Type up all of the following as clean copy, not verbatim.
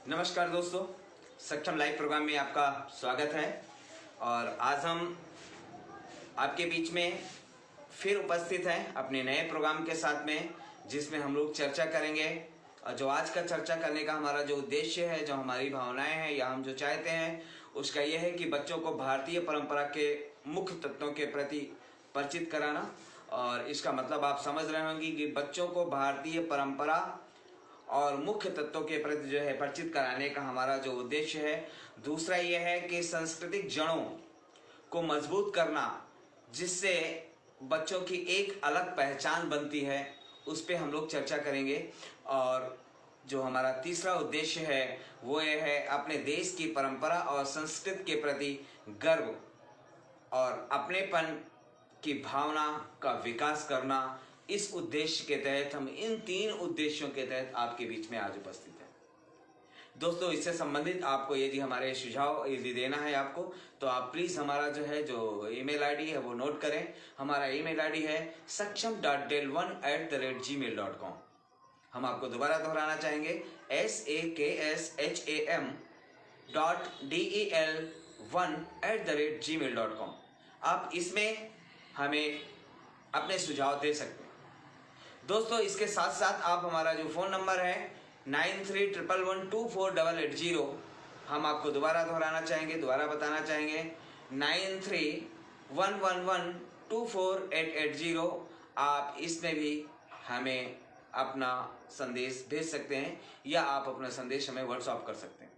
नमस्कार दोस्तों, सक्षम लाइव प्रोग्राम में आपका स्वागत है। और आज हम आपके बीच में फिर उपस्थित हैं अपने नए प्रोग्राम के साथ में, जिसमें हम लोग चर्चा करेंगे। और जो आज का चर्चा करने का हमारा जो उद्देश्य है, जो हमारी भावनाएं हैं या हम जो चाहते हैं, उसका यह है कि बच्चों को भारतीय परंपरा के मुख्य तत्वों के प्रति परिचित कराना। और इसका मतलब आप समझ रहे होंगे कि बच्चों को भारतीय परंपरा और मुख्य तत्वों के प्रति जो है परिचित कराने का हमारा जो उद्देश्य है। दूसरा यह है कि सांस्कृतिक जड़ों को मजबूत करना, जिससे बच्चों की एक अलग पहचान बनती है, उस पे हम लोग चर्चा करेंगे। और जो हमारा तीसरा उद्देश्य है वो ये है अपने देश की परंपरा और संस्कृति के प्रति गर्व और अपनेपन की भावना का विकास करना। इस उद्देश्य के तहत हम इन 3 उद्देश्यों के तहत आपके बीच में आज उपस्थित हैं। दोस्तों, इससे संबंधित आपको यदि हमारे सुझाव यदि देना है आपको, तो आप प्लीज़ हमारा जो ईमेल आईडी है वो नोट करें। हमारा ईमेल आईडी है saksham.del1@gmail.com। हम आपको दोबारा दोहराना चाहेंगे, saksham.del1@gmail.com। आप इसमें हमें अपने सुझाव दे सकते हैं। दोस्तों, इसके साथ साथ आप हमारा जो फ़ोन नंबर है 9311124880, हम आपको दोबारा दोहराना चाहेंगे, दोबारा बताना चाहेंगे, 9311124880। आप इसमें भी हमें अपना संदेश भेज सकते हैं या आप अपना संदेश हमें व्हाट्सएप कर सकते हैं।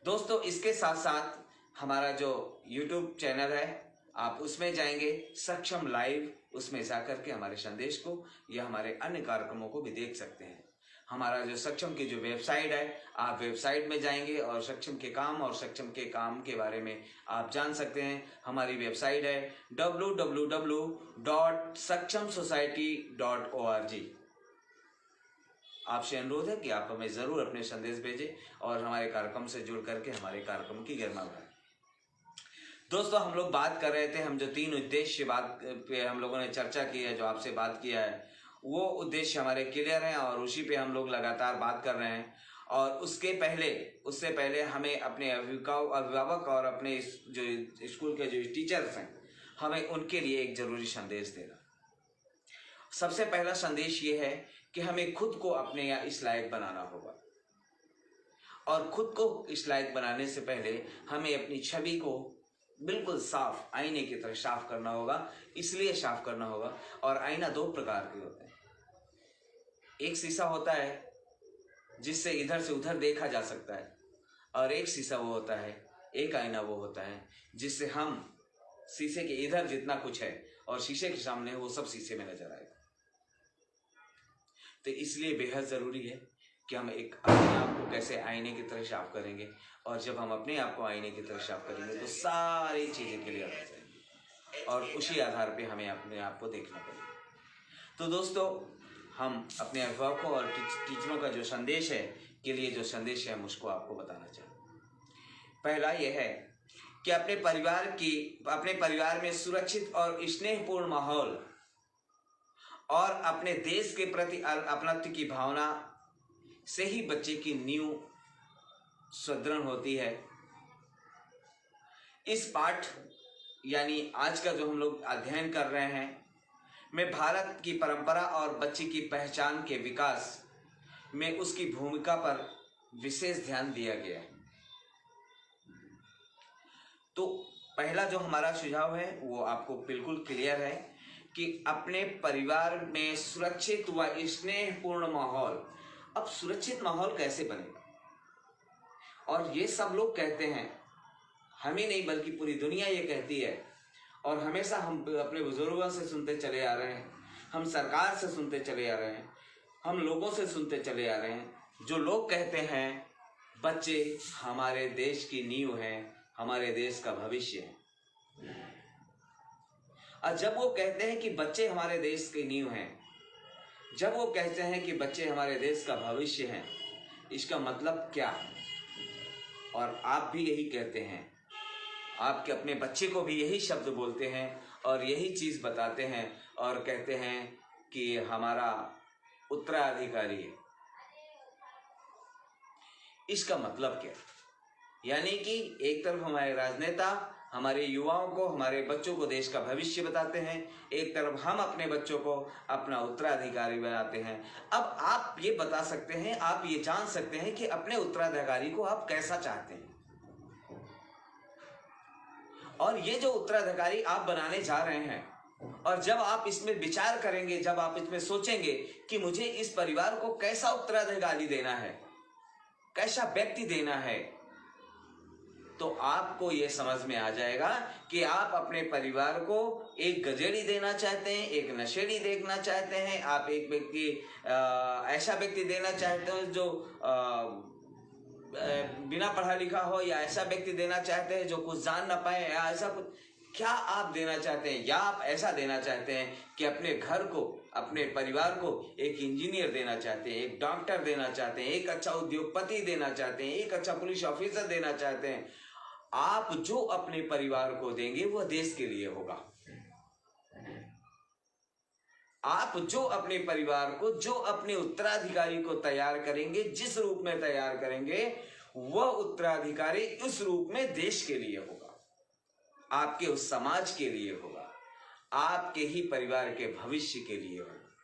दोस्तों, इसके साथ साथ हमारा जो YouTube चैनल है, आप उसमें जाएंगे सक्षम लाइव, उसमें जाकर के हमारे संदेश को या हमारे अन्य कार्यक्रमों को भी देख सकते हैं। हमारा जो सक्षम की जो वेबसाइट है, आप वेबसाइट में जाएंगे और सक्षम के काम और सक्षम के काम के बारे में आप जान सकते हैं। हमारी वेबसाइट है www.sakshamsociety.org। आपसे अनुरोध है कि आप हमें ज़रूर अपने संदेश भेजें और हमारे कार्यक्रम से जुड़ करके हमारे कार्यक्रम की गरिमा बढ़ाएं। दोस्तों, हम लोग बात कर रहे थे, हम जो 3 उद्देश्य बात पे हम लोगों ने चर्चा की है, जो आपसे बात किया है, वो उद्देश्य हमारे क्लियर हैं और उसी पे हम लोग लगातार बात कर रहे हैं। और उससे पहले हमें अपने अभिभावक और अपने जो स्कूल के जो टीचर्स हैं, हमें उनके लिए एक जरूरी संदेश देना। सबसे पहला संदेश ये है कि हमें खुद को अपने या इस लायक बनाना होगा। और खुद को इस लायक बनाने से पहले हमें अपनी छवि को बिल्कुल साफ, आईने की तरह साफ करना होगा। इसलिए साफ करना होगा। और आईना 2 प्रकार के होते हैं। एक शीशा होता है जिससे इधर से उधर देखा जा सकता है, और एक शीशा वो होता है, एक आईना वो होता है जिससे हम शीशे के इधर जितना कुछ है और शीशे के सामने वो सब शीशे में नजर आएगा। तो इसलिए बेहद जरूरी है कि हम एक अपने आप को कैसे आईने की तरह साफ करेंगे। और जब हम अपने आप को आईने की तरह साफ करेंगे तो सारी चीज़ें क्लियर हो जाएंगी और उसी आधार पे हमें अपने आप को देखना पड़ेगा। तो दोस्तों, हम अपने अभिभावकों और टीचरों का जो संदेश है के लिए जो संदेश है, हम उसको आपको बताना चाहेंगे। पहला यह है कि अपने परिवार में सुरक्षित और स्नेहपूर्ण माहौल और अपने देश के प्रति अपनत्व की भावना से ही बच्चे की नींव सुदृढ़ होती है। इस पाठ यानी आज का जो हम लोग अध्ययन कर रहे हैं में भारत की परंपरा और बच्चे की पहचान के विकास में उसकी भूमिका पर विशेष ध्यान दिया गया है। तो पहला जो हमारा सुझाव है वो आपको बिल्कुल क्लियर है कि अपने परिवार में सुरक्षित व स्नेहपूर्ण माहौल। अब सुरक्षित माहौल कैसे बनेगा? और ये सब लोग कहते हैं, हम ही नहीं बल्कि पूरी दुनिया ये कहती है। और हमेशा हम अपने बुजुर्गों से सुनते चले आ रहे हैं, हम सरकार से सुनते चले आ रहे हैं, हम लोगों से सुनते चले आ रहे हैं, जो लोग कहते हैं बच्चे हमारे देश की नींव हैं, हमारे देश का भविष्य है। और जब वो कहते हैं कि बच्चे हमारे देश की नींव हैं, जब वो कहते हैं कि बच्चे हमारे देश का भविष्य हैं, इसका मतलब क्या है? और आप भी यही कहते हैं, आपके अपने बच्चे को भी यही शब्द बोलते हैं और यही चीज़ बताते हैं और कहते हैं कि हमारा उत्तराधिकारी है। इसका मतलब क्या है? यानी कि एक तरफ हमारे राजनेता हमारे युवाओं को, हमारे बच्चों को देश का भविष्य बताते हैं, एक तरफ हम अपने बच्चों को अपना उत्तराधिकारी बनाते हैं। अब आप ये बता सकते हैं, आप ये जान सकते हैं कि अपने उत्तराधिकारी को आप कैसा चाहते हैं, और ये जो उत्तराधिकारी आप बनाने जा रहे हैं, और जब आप इसमें विचार करेंगे, जब आप इसमें सोचेंगे कि मुझे इस परिवार को कैसा उत्तराधिकारी देना है, कैसा व्यक्ति देना है, तो आपको यह समझ में आ जाएगा कि आप अपने परिवार को एक गजेड़ी देना चाहते हैं, एक नशेड़ी देखना चाहते हैं, आप एक व्यक्ति ऐसा व्यक्ति देना चाहते हो जो बिना पढ़ा लिखा हो, या ऐसा व्यक्ति देना चाहते हैं जो कुछ जान ना पाए, या ऐसा कुछ, क्या आप देना चाहते हैं? या आप ऐसा देना चाहते हैं कि अपने घर को, अपने परिवार को एक इंजीनियर देना चाहते हैं, एक डॉक्टर देना चाहते हैं, एक अच्छा उद्योगपति देना चाहते हैं, एक अच्छा पुलिस ऑफिसर देना चाहते हैं? आप जो अपने परिवार को देंगे वह देश के लिए होगा। आप जो अपने परिवार को, जो अपने उत्तराधिकारी को तैयार करेंगे, जिस रूप में तैयार करेंगे, वह उत्तराधिकारी उस रूप में देश के लिए होगा, आपके उस समाज के लिए होगा, आपके ही परिवार के भविष्य के लिए होगा।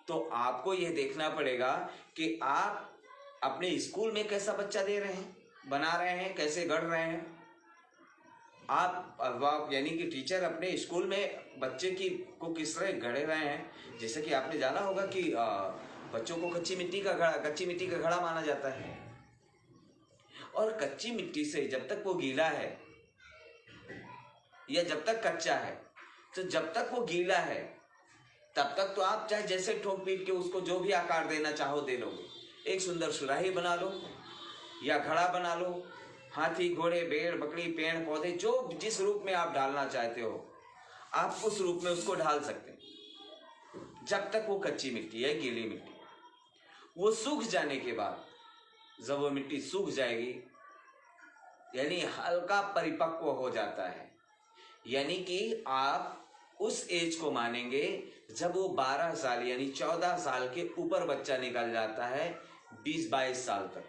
तो आपको यह देखना पड़ेगा कि आप अपने स्कूल में कैसा बच्चा दे रहे हैं, बना रहे हैं, कैसे गढ़ रहे हैं। आप यानी कि टीचर अपने स्कूल में बच्चे को किस तरह गढ़े रहे हैं। जैसे कि आपने जाना होगा कि बच्चों को कच्ची मिट्टी का घड़ा माना जाता है, और कच्ची मिट्टी से जब तक वो गीला है या जब तक कच्चा है, तो जब तक वो गीला है तब तक तो आप चाहे जैसे ठोक पीट के उसको जो भी आकार देना चाहो दे लोगे। एक सुंदर सुराही बना लो या घड़ा बना लो, हाथी, घोड़े, भेड़, बकरी, पेड़ पौधे, जो जिस रूप में आप डालना चाहते हो आप उस रूप में उसको ढाल सकते हैं, जब तक वो कच्ची मिट्टी है, गीली मिट्टी। वो सूख जाने के बाद, जब वो मिट्टी सूख जाएगी, यानी हल्का परिपक्व हो जाता है, यानी कि आप उस एज को मानेंगे जब वो 12 साल यानी 14 साल के ऊपर बच्चा निकल जाता है, 20-22 साल तक,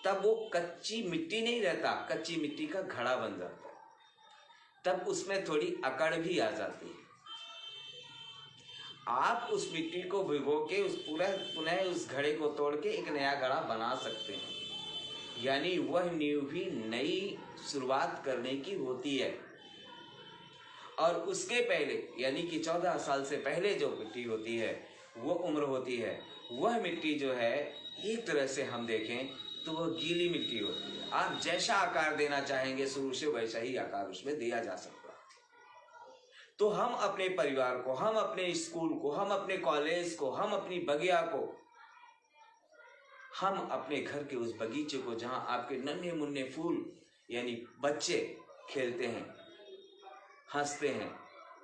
तब वो कच्ची मिट्टी नहीं रहता, कच्ची मिट्टी का घड़ा बन जाता है। तब उसमें थोड़ी अकड़ भी आ जाती है। आप उस मिट्टी को भिगो के पुनः उस घड़े को तोड़ के एक नया घड़ा बना सकते हैं, यानी वह नींव भी नई शुरुआत करने की होती है। और उसके पहले यानी कि 14 साल से पहले जो मिट्टी होती है, वो उम्र होती है, वह मिट्टी जो है एक तरह से हम देखें तो वह गीली मिट्टी होती है। आप जैसा आकार देना चाहेंगे शुरू से वैसा ही आकार उसमें दिया जा सकता है। तो हम अपने परिवार को, हम अपने स्कूल को, हम अपने कॉलेज को, हम अपनी बगिया को, हम अपने घर के उस बगीचे को जहां आपके नन्हे मुन्ने फूल यानी बच्चे खेलते हैं, हंसते हैं,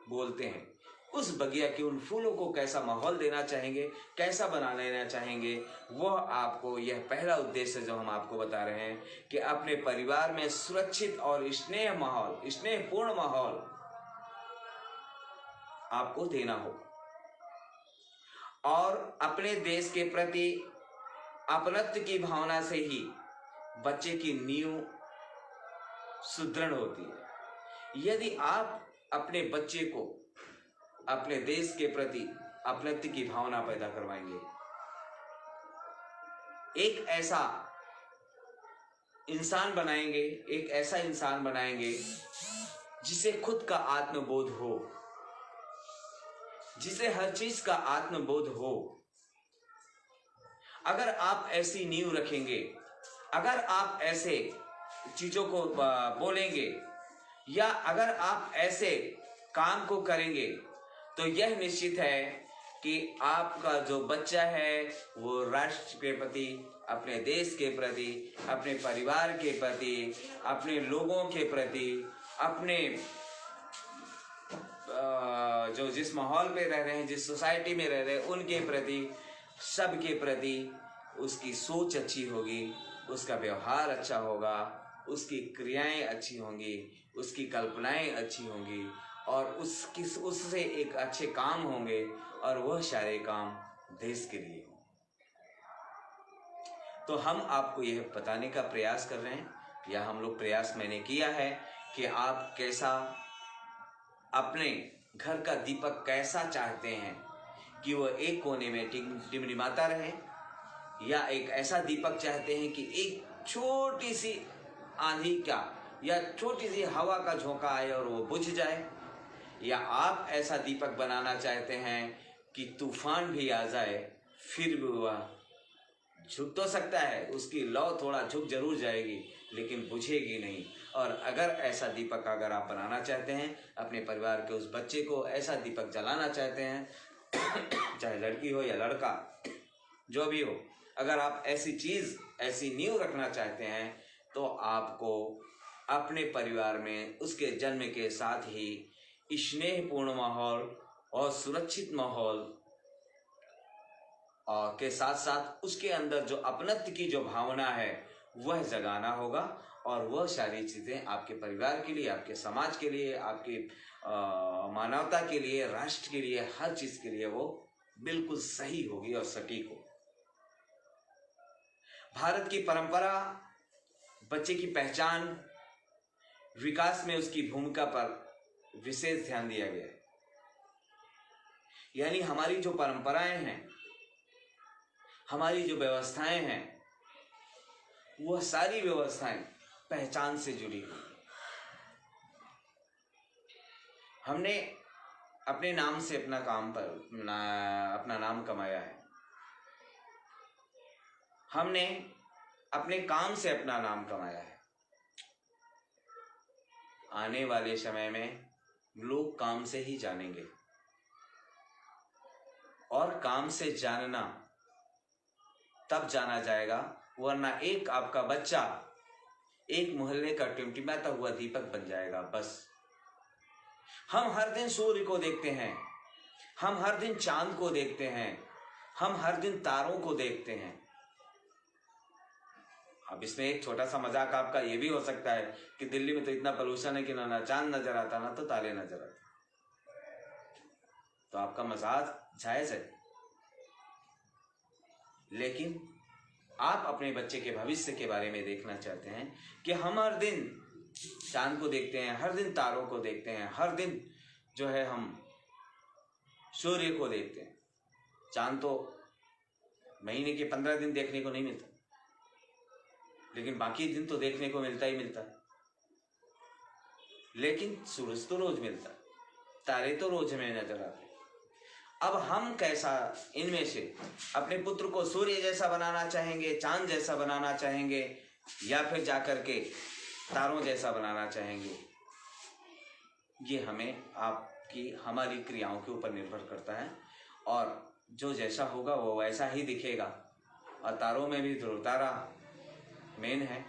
बोलते हैं, उस बगिया के उन फूलों को कैसा माहौल देना चाहेंगे, कैसा बना लेना चाहेंगे, वह आपको, यह पहला उद्देश्य जो हम आपको बता रहे हैं कि अपने परिवार में सुरक्षित और स्नेहपूर्ण माहौल आपको देना होगा। और अपने देश के प्रति अपनत्व की भावना से ही बच्चे की नींव सुदृढ़ होती है। यदि आप अपने बच्चे को अपने देश के प्रति अपनत्व की भावना पैदा करवाएंगे, एक ऐसा इंसान बनाएंगे जिसे खुद का आत्मबोध हो, जिसे हर चीज का आत्मबोध हो। अगर आप ऐसी नींव रखेंगे, अगर आप ऐसे चीजों को बोलेंगे, या अगर आप ऐसे काम को करेंगे, तो यह निश्चित है कि आपका जो बच्चा है वो राष्ट्र के प्रति, अपने देश के प्रति, अपने परिवार के प्रति, अपने लोगों के प्रति, अपने जो जिस माहौल में रह रहे हैं, जिस सोसाइटी में रह रहे हैं, उनके प्रति, सबके प्रति उसकी सोच अच्छी होगी, उसका व्यवहार अच्छा होगा, उसकी क्रियाएं अच्छी होंगी, उसकी कल्पनाएं अच्छी होंगी, और उससे एक अच्छे काम होंगे, और वह सारे काम देश के लिए हों। तो हम आपको यह बताने का प्रयास कर रहे हैं, या हम लोग प्रयास मैंने किया है कि आप कैसा अपने घर का दीपक कैसा चाहते हैं, कि वो एक कोने में टिमटिमाता रहे, या एक ऐसा दीपक चाहते हैं कि एक छोटी सी आंधी का या छोटी सी हवा का झोंका आए और वो बुझ जाए, या आप ऐसा दीपक बनाना चाहते हैं कि तूफान भी आ जाए फिर भी वह झुक तो सकता है, उसकी लौ थोड़ा झुक जरूर जाएगी लेकिन बुझेगी नहीं। और अगर ऐसा दीपक अगर आप बनाना चाहते हैं, अपने परिवार के उस बच्चे को ऐसा दीपक जलाना चाहते हैं, चाहे लड़की हो या लड़का जो भी हो, अगर आप ऐसी चीज़ ऐसी नींव रखना चाहते हैं तो आपको अपने परिवार में उसके जन्म के साथ ही स्नेहपूर्ण माहौल और सुरक्षित माहौल के साथ साथ उसके अंदर जो अपनत्व की जो भावना है वह जगाना होगा, और वह सारी चीज़ें आपके परिवार के लिए, आपके समाज के लिए, आपकी मानवता के लिए, राष्ट्र के लिए, हर चीज़ के लिए वो बिल्कुल सही होगी और सटीक हो। भारत की परंपरा बच्चे की पहचान, विकास में उसकी भूमिका पर विशेष ध्यान दिया गया है। यानी हमारी जो परंपराएं हैं, हमारी जो व्यवस्थाएं हैं, वह सारी व्यवस्थाएं पहचान से जुड़ी हुई। हमने अपने नाम से अपना काम पर अपना नाम कमाया है, हमने अपने काम से अपना नाम कमाया है। आने वाले समय में लोग काम से ही जानेंगे, और काम से जानना तब जाना जाएगा, वरना एक आपका बच्चा एक मोहल्ले का टिमटिमाता हुआ दीपक बन जाएगा बस। हम हर दिन सूर्य को देखते हैं, हम हर दिन चांद को देखते हैं, हम हर दिन तारों को देखते हैं। अब इसमें एक छोटा सा मजाक आपका ये भी हो सकता है कि दिल्ली में तो इतना पोल्यूशन है कि ना चांद नजर आता ना तो तारे नजर आते, तो आपका मजाक जायज है। लेकिन आप अपने बच्चे के भविष्य के बारे में देखना चाहते हैं कि हम हर दिन चांद को देखते हैं, हर दिन तारों को देखते हैं, हर दिन जो है हम सूर्य को देखते हैं। चांद तो महीने के 15 दिन देखने को नहीं मिलता, लेकिन बाकी दिन तो देखने को मिलता ही मिलता है। लेकिन सूरज तो रोज मिलता है, तारे तो रोज हमें नजर आते हैं। अब हम कैसा इनमें से अपने पुत्र को सूर्य जैसा बनाना चाहेंगे, चांद जैसा बनाना चाहेंगे, या फिर जाकर के तारों जैसा बनाना चाहेंगे, ये हमें आपकी हमारी क्रियाओं के ऊपर निर्भर करता है। और जो जैसा होगा वो वैसा ही दिखेगा। और तारों में भी ध्रुव तारा मेन है,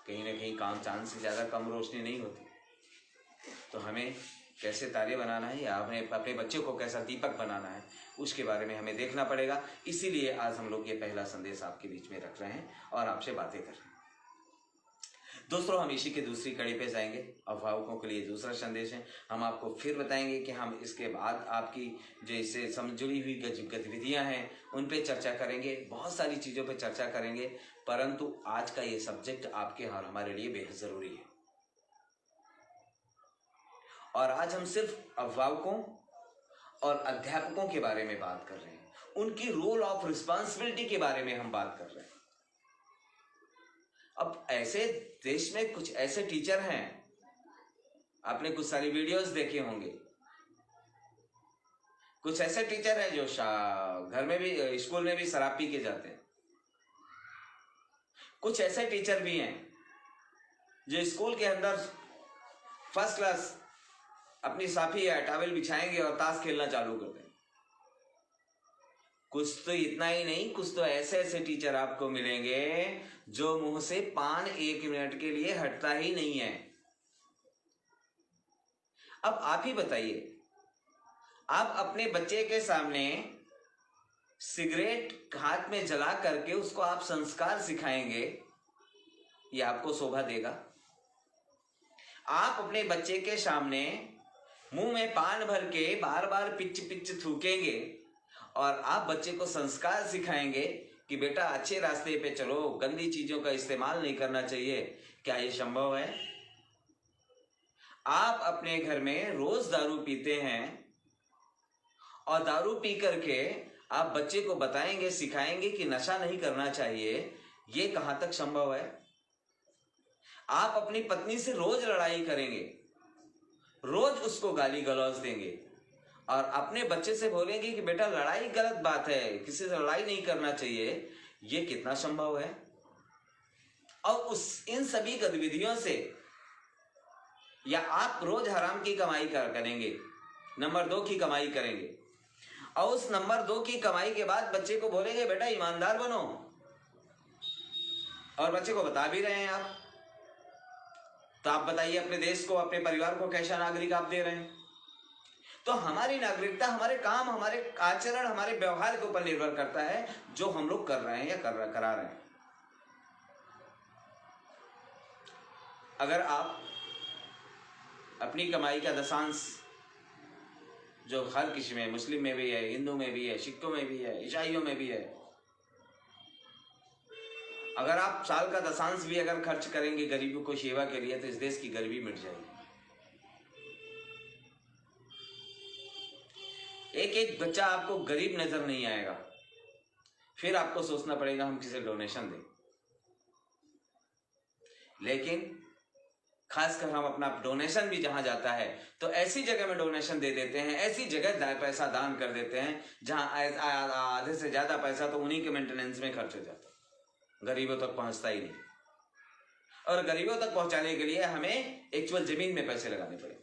कहीं ना कहीं काम चांद से ज़्यादा कम रोशनी नहीं होती। तो हमें कैसे तारे बनाना है या अपने बच्चे को कैसा दीपक बनाना है, उसके बारे में हमें देखना पड़ेगा। इसीलिए आज हम लोग ये पहला संदेश आपके बीच में रख रहे हैं और आपसे बातें कर रहे हैं। दोस्तों, हम इसी की दूसरी कड़ी पे जाएंगे। अभिभावकों के लिए दूसरा संदेश है। हम आपको फिर बताएंगे कि हम इसके बाद आपकी जो इससे जुड़ी हुई गतिविधियां हैं उन पे चर्चा करेंगे, बहुत सारी चीज़ों पे चर्चा करेंगे। परंतु आज का ये सब्जेक्ट आपके और हमारे लिए बेहद ज़रूरी है। और आज हम सिर्फ अभिभावकों और अध्यापकों के बारे में बात कर रहे हैं, उनकी रोल ऑफ रिस्पॉन्सिबिलिटी के बारे में हम बात कर रहे हैं। अब ऐसे देश में कुछ ऐसे टीचर हैं, आपने कुछ सारी वीडियोस देखे होंगे, कुछ ऐसे टीचर हैं जो घर में भी, स्कूल में भी शराब पी के जाते हैं। कुछ ऐसे टीचर भी हैं जो स्कूल के अंदर फर्स्ट क्लास अपनी साफी या टॉवेल बिछाएंगे और ताश खेलना चालू कर देंगे। कुछ तो इतना ही नहीं, कुछ तो ऐसे ऐसे टीचर आपको मिलेंगे जो मुंह से पान 1 मिनट के लिए हटता ही नहीं है। अब आप ही बताइए, आप अपने बच्चे के सामने सिगरेट हाथ में जला करके उसको आप संस्कार सिखाएंगे, ये आपको शोभा देगा? आप अपने बच्चे के सामने मुंह में पान भर के बार बार पिच पिच थूकेंगे और आप बच्चे को संस्कार सिखाएंगे कि बेटा अच्छे रास्ते पे चलो, गंदी चीजों का इस्तेमाल नहीं करना चाहिए, क्या ये संभव है? आप अपने घर में रोज दारू पीते हैं और दारू पी करके आप बच्चे को बताएंगे, सिखाएंगे कि नशा नहीं करना चाहिए, ये कहां तक संभव है? आप अपनी पत्नी से रोज लड़ाई करेंगे, रोज उसको गाली गलौज देंगे और अपने बच्चे से बोलेंगे कि बेटा लड़ाई गलत बात है, किसी से लड़ाई नहीं करना चाहिए, ये कितना संभव है? और इन सभी गतिविधियों से या आप रोज हराम की कमाई करेंगे, नंबर 2 की कमाई करेंगे और उस नंबर 2 की कमाई के बाद बच्चे को बोलेंगे बेटा ईमानदार बनो, और बच्चे को बता भी रहे हैं आप, तो आप बताइए अपने देश को, अपने परिवार को कैसा नागरिक आप दे रहे हैं? तो हमारी नागरिकता हमारे काम, हमारे आचरण, हमारे व्यवहार के ऊपर निर्भर करता है, जो हम लोग कर रहे हैं या करा रहे हैं। अगर आप अपनी कमाई का दशांश, जो हर किसी में, मुस्लिम में भी है, हिंदू में भी है, सिखों में भी है, ईसाइयों में भी है, अगर आप साल का दशांश भी अगर खर्च करेंगे गरीबों को सेवा के लिए, तो इस देश की गरीबी मिट जाएगी। एक एक बच्चा आपको गरीब नजर नहीं आएगा, फिर आपको सोचना पड़ेगा हम किसे डोनेशन दें। लेकिन खासकर हम अपना डोनेशन भी जहां जाता है तो ऐसी जगह में डोनेशन दे देते हैं, ऐसी जगह पैसा दान कर देते हैं जहां आधे से ज्यादा पैसा तो उन्हीं के मेंटेनेंस में खर्च हो जाता है, गरीबों तक पहुंचता ही नहीं। और गरीबों तक पहुंचाने के लिए हमें एक्चुअल जमीन में पैसे लगाने पड़ेंगे।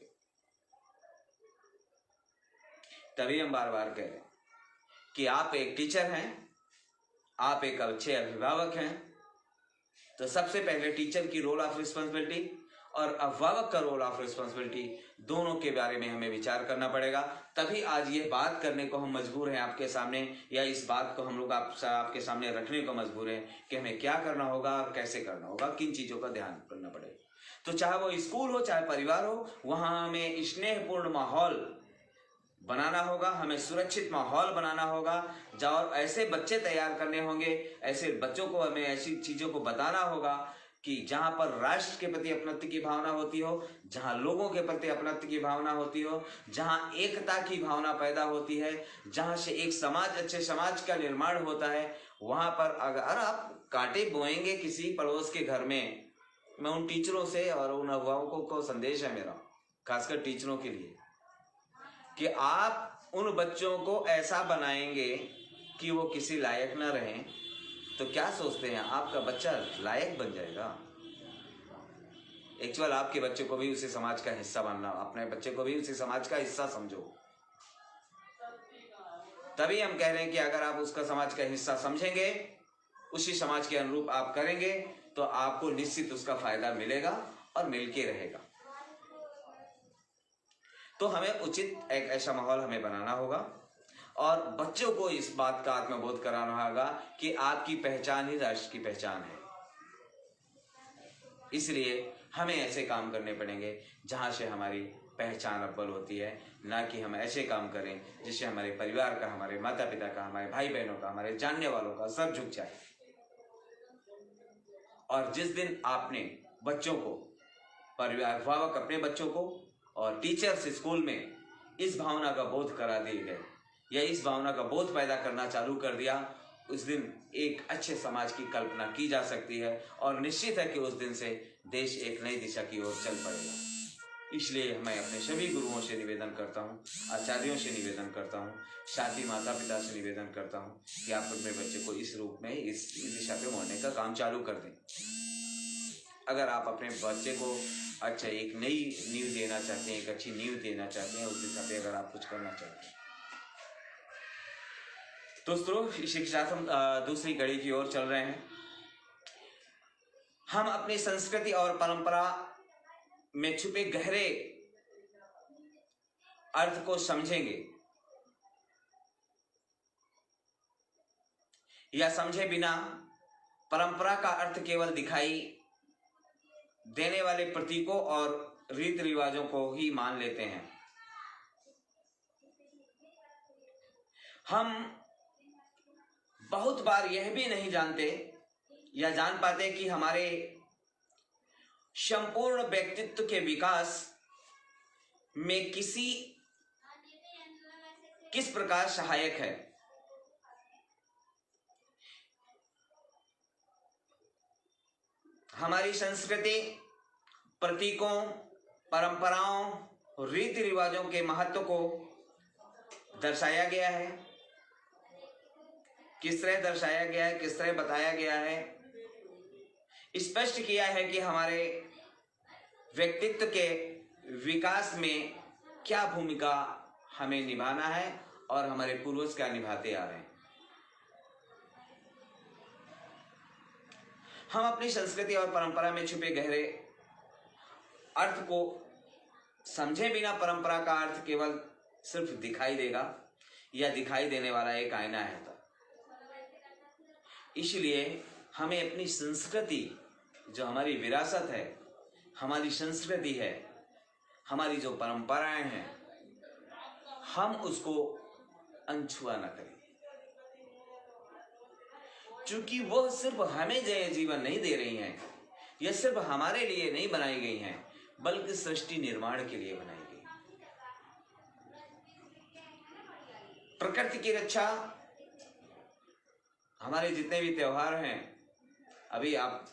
तभी हम बार बार कह रहे हैं कि आप एक टीचर हैं, आप एक अच्छे अभिभावक हैं, तो सबसे पहले टीचर की रोल ऑफ रिस्पॉन्सिबिलिटी और अभिभावक का रोल ऑफ रिस्पॉन्सिबिलिटी, दोनों के बारे में हमें विचार करना पड़ेगा। तभी आज ये बात करने को हम मजबूर हैं आपके सामने, या इस बात को हम लोग आपके सामने रखने को मजबूर हैं कि हमें क्या करना होगा और कैसे करना होगा, किन चीजों का ध्यान करना पड़ेगा। तो चाहे वो स्कूल हो, चाहे परिवार हो, वहां हमें स्नेहपूर्ण माहौल बनाना होगा, हमें सुरक्षित माहौल बनाना होगा, और ऐसे बच्चे तैयार करने होंगे, ऐसे बच्चों को हमें ऐसी चीजों को बताना होगा कि जहां पर राष्ट्र के प्रति अपनत्व की भावना होती हो, जहां लोगों के प्रति अपनत्व की भावना होती हो, जहां एकता की भावना पैदा होती है, जहां से एक समाज, अच्छे समाज का निर्माण होता है, वहां पर अगर आप कांटे बोएंगे किसी पड़ोस के घर में, मैं उन टीचरों से और उन अभिभावकों को संदेश है मेरा, खासकर टीचरों के लिए, कि आप उन बच्चों को ऐसा बनाएंगे कि वो किसी लायक न रहें, तो क्या सोचते हैं आपका बच्चा लायक बन जाएगा? एक्चुअल आपके बच्चे को भी उसी समाज का हिस्सा बनना, अपने बच्चे को भी उसी समाज का हिस्सा समझो। तभी हम कह रहे हैं कि अगर आप उसका समाज का हिस्सा समझेंगे, उसी समाज के अनुरूप आप करेंगे, तो आपको निश्चित उसका फायदा मिलेगा और मिलके रहेगा। तो हमें उचित एक ऐसा माहौल हमें बनाना होगा और बच्चों को इस बात का आत्मबोध कराना होगा कि आपकी पहचान ही राष्ट्र की पहचान है। इसलिए हमें ऐसे काम करने पड़ेंगे जहां से हमारी पहचान अव्वल होती है, ना कि हम ऐसे काम करें जिससे हमारे परिवार का, हमारे माता पिता का, हमारे भाई बहनों का, हमारे जानने वालों का सब झुक जाए। और जिस दिन आपने बच्चों को, परिवार, अभिभावक अपने बच्चों को और टीचर्स स्कूल में इस भावना का बोध करा दिए गए या इस भावना का बोध पैदा करना चालू कर दिया, उस दिन एक अच्छे समाज की कल्पना की जा सकती है और निश्चित है कि उस दिन से देश एक नई दिशा की ओर चल पड़ेगा। इसलिए मैं अपने सभी गुरुओं से निवेदन करता हूँ, आचार्यों से निवेदन करता हूँ, साथ ही माता पिता से निवेदन करता हूँ कि आप अपने बच्चे को इस रूप में, इस दिशा पे मोड़ने का काम चालू कर दें। अगर आप अपने बच्चे को अच्छा एक नई नींव देना चाहते हैं, एक अच्छी नींव देना चाहते हैं, उस दिशा पे अगर आप कुछ करना चाहते हैं, दोस्तों शिक्षा हम दूसरी कड़ी की ओर चल रहे हैं। हम अपनी संस्कृति और परंपरा में छुपे गहरे अर्थ को समझेंगे या समझे बिना परंपरा का अर्थ केवल दिखाई देने वाले प्रतीकों और रीति रिवाजों को ही मान लेते हैं। हम बहुत बार यह भी नहीं जानते या जान पाते कि हमारे संपूर्ण व्यक्तित्व के विकास में किस प्रकार सहायक है। हमारी संस्कृति प्रतीकों, परंपराओं, रीति रिवाजों के महत्व को दर्शाया गया है। किस तरह दर्शाया गया है, किस तरह बताया गया है, स्पष्ट किया है कि हमारे व्यक्तित्व के विकास में क्या भूमिका हमें निभाना है और हमारे पूर्वज क्या निभाते आ रहे हैं। हम अपनी संस्कृति और परंपरा में छुपे गहरे अर्थ को समझे बिना परंपरा का अर्थ केवल सिर्फ दिखाई देगा या दिखाई देने वाला एक आईना है। इसलिए हमें अपनी संस्कृति, जो हमारी विरासत है, हमारी संस्कृति है, हमारी जो परंपराएं हैं, हम उसको अनछुआ न करें, क्योंकि वो सिर्फ हमें जीवन नहीं दे रही हैं, यह सिर्फ हमारे लिए नहीं बनाई गई हैं, बल्कि सृष्टि निर्माण के लिए बनाई गई। प्रकृति की रक्षा, हमारे जितने भी त्योहार हैं, अभी आप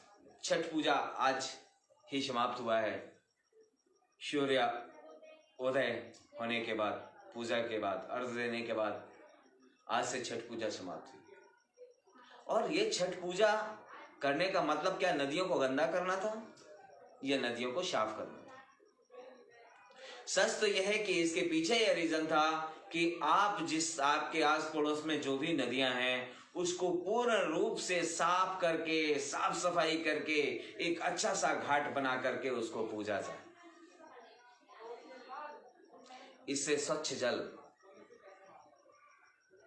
छठ पूजा आज ही समाप्त हुआ है। सूर्य उदय होने के बाद, पूजा के बाद, अर्घ देने के बाद आज से छठ पूजा समाप्त हुई। और ये छठ पूजा करने का मतलब क्या नदियों को गंदा करना था या नदियों को साफ करना था? सच तो यह है कि इसके पीछे यह रीजन था कि आपके आस पड़ोस में जो भी नदियां हैं उसको पूर्ण रूप से साफ करके, साफ सफाई करके एक अच्छा सा घाट बना करके उसको पूजा जाए। इससे स्वच्छ जल